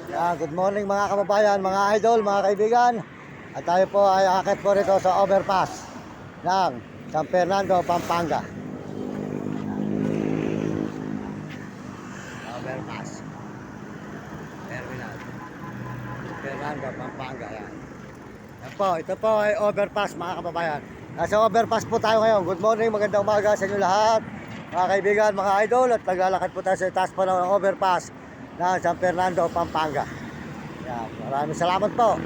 Good morning mga kababayan, mga idol, mga kaibigan. At tayo po ay akit po rito sa overpass ng San Fernando, Pampanga. Overpass Terminal San Fernando, Pampanga. Yan po, ito po ay overpass mga kababayan. Nasa overpass po tayo ngayon. Good morning, magandang umaga sa inyo lahat, mga kaibigan, mga idol. At naglalakad po tayo sa taas po ng overpass ng San Fernando, Pampanga. Yan, maraming salamat po.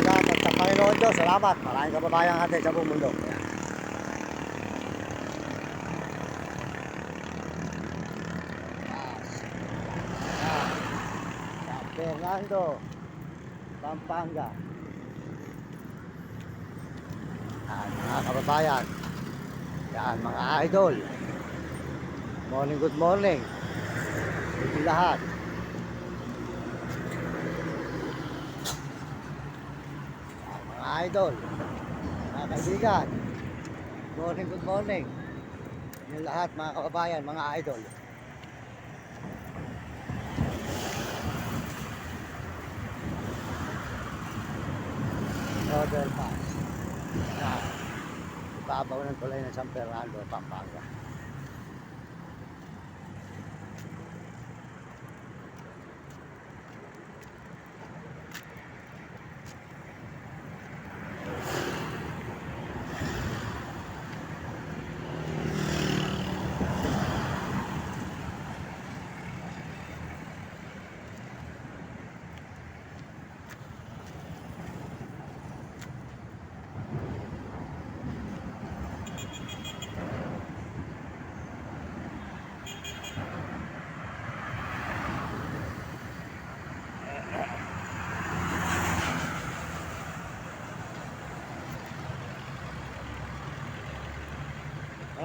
Salamat sa Panginoon Diyos. Salamat. Maraming kababayan natin sa buong mundo. Yan. San Fernando, Pampanga. Yan, mga kababayan. Yan, mga idol. Morning, good morning. Hindi lahat. Mga idol, mga kaibigan, good morning. Yung lahat mga kababayan, mga idol. Overpass. Ibabaw ng tulay ng San Fernando, Pampanga.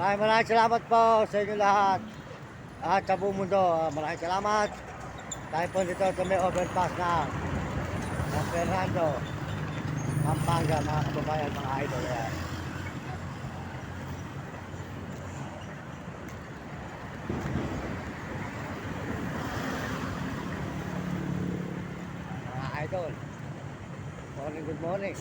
Maraming salamat po sa inyo lahat at sa buong mundo. Maraming salamat. Tayo po dito sa may overpass na San Fernando, Pampanga, mga kababayan, mga idol. Yan. Mga idol, morning, good morning.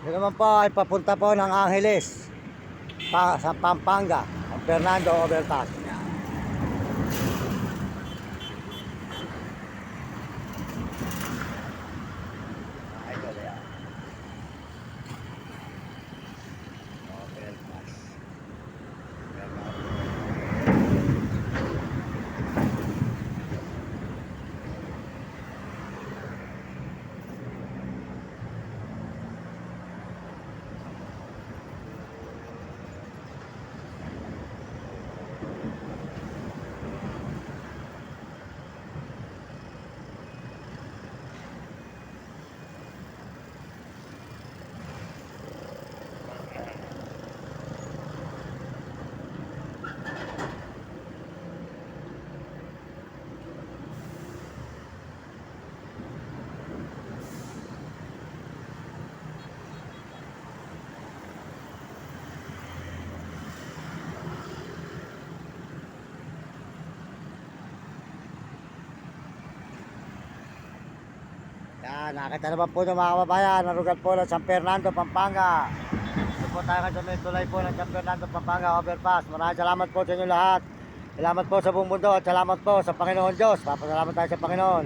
Ito naman po ay papunta po ng Angeles sa Pampanga, San Fernando Overpass. Yan, nakita naman po ng mga kababayan, narugat po ng San Fernando, Pampanga. Ito po tayo sa may tulay po ng San Fernando, Pampanga Overpass. Maraming salamat po sa inyo lahat. Salamat po sa buong mundo at salamat po sa Panginoon Diyos. Papasalamat tayo sa Panginoon.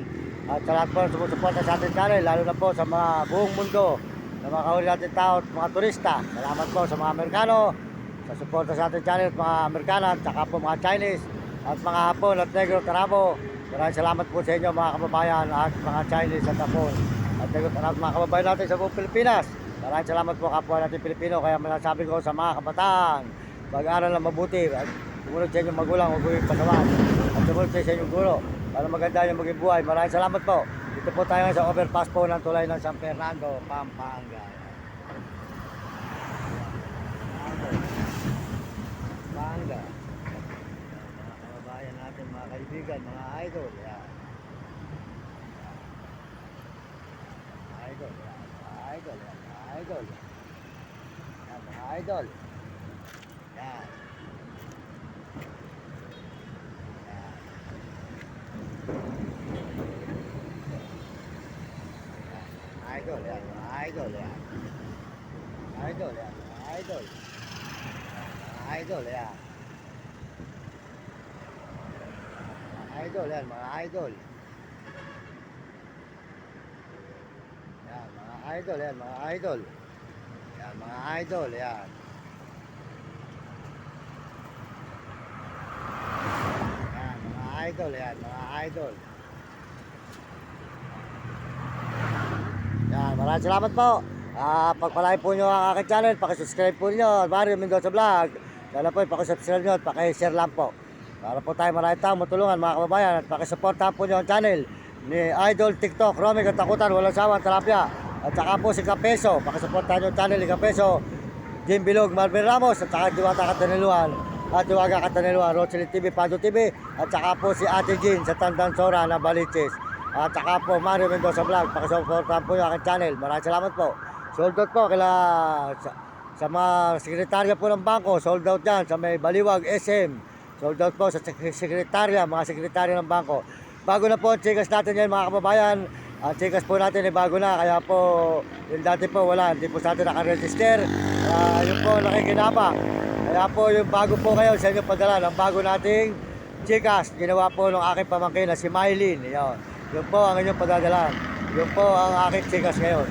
At salamat po sa sumusuporta sa ating channel, lalo na po sa mga buong mundo, sa mga kahuli natin tao at mga turista. Salamat po sa mga Amerikano, sa suporta sa ating channel, mga Amerikano at saka po mga Chinese at mga Hapon at Negro Tarabo. Maraming salamat po sa inyo mga kababayan at mga Chinese at Hapon at mga kababayan natin sa buong Pilipinas. Maraming salamat po kapwa natin Pilipino. Kaya masasabi ko sa mga kabataan, mag-aral na mabuti at sumunod sa inyong magulang, huwag kayong pasawan at sumunod sa inyong guro para maganda yung maging buhay. Maraming salamat po. Dito po tayo sa overpass po ng tulay ng San Fernando, Pampanga. Pampanga. dyan, mga idol. Yan. Idol, yan. Mga idol, yan. Mga idol. Yan, mga idol. Yan. Idol yan, mga idol yan. Idol yan, mga idol. Mga idol yan. Idol yan, mga idol. Yan, mga idol yan, mga idol. Yan, mga idol yan. Yan, mga idol yan, mga idol. Yan, maraming salamat po. Pagpalain po nyo ang aking channel, pakisubscribe po nyo, Mario Mendoza Vlog. Sana po, pakisubscribe nyo at pakishare lang po. Para po tayo maraming tao matulungan mga kababayan at pakisuportahan po nyo ang channel ni Idol TikTok, Romy Katakutan, walang sawang talapya. At saka po si Kapeso, pakisuportahan nyo ang channel ni Kapeso, Jim Bilog, Marvin Ramos, at saka Diwata Kataniluan, at Diwaga Kataniluan, Rochelle TV, Pado TV, at saka po si Ate Jean sa Tandang Sora na Baliches. At saka po Mario Mendoza Vlog, pakisuportahan po yung aking channel. Maraming salamat po. Sold out po sa mga sekretarya po ng bangko, sold out dyan sa may Baliwag, SM. Sold out po sa sekretarya, mga sekretarya ng bangko. Bago na po ang chikas natin yan mga kababayan. Ang chikas po natin ay bago na, kaya po yung dati po wala, hindi po sa atin nakaregister. Yun po nakikinabang. Kaya po yung bago po ngayon sa inyo padala ng bago nating chikas. Ginawa po ng aking pamangkin na si Mylene. Yun po ang inyong padadalan. Yun po ang aking chikas ngayon.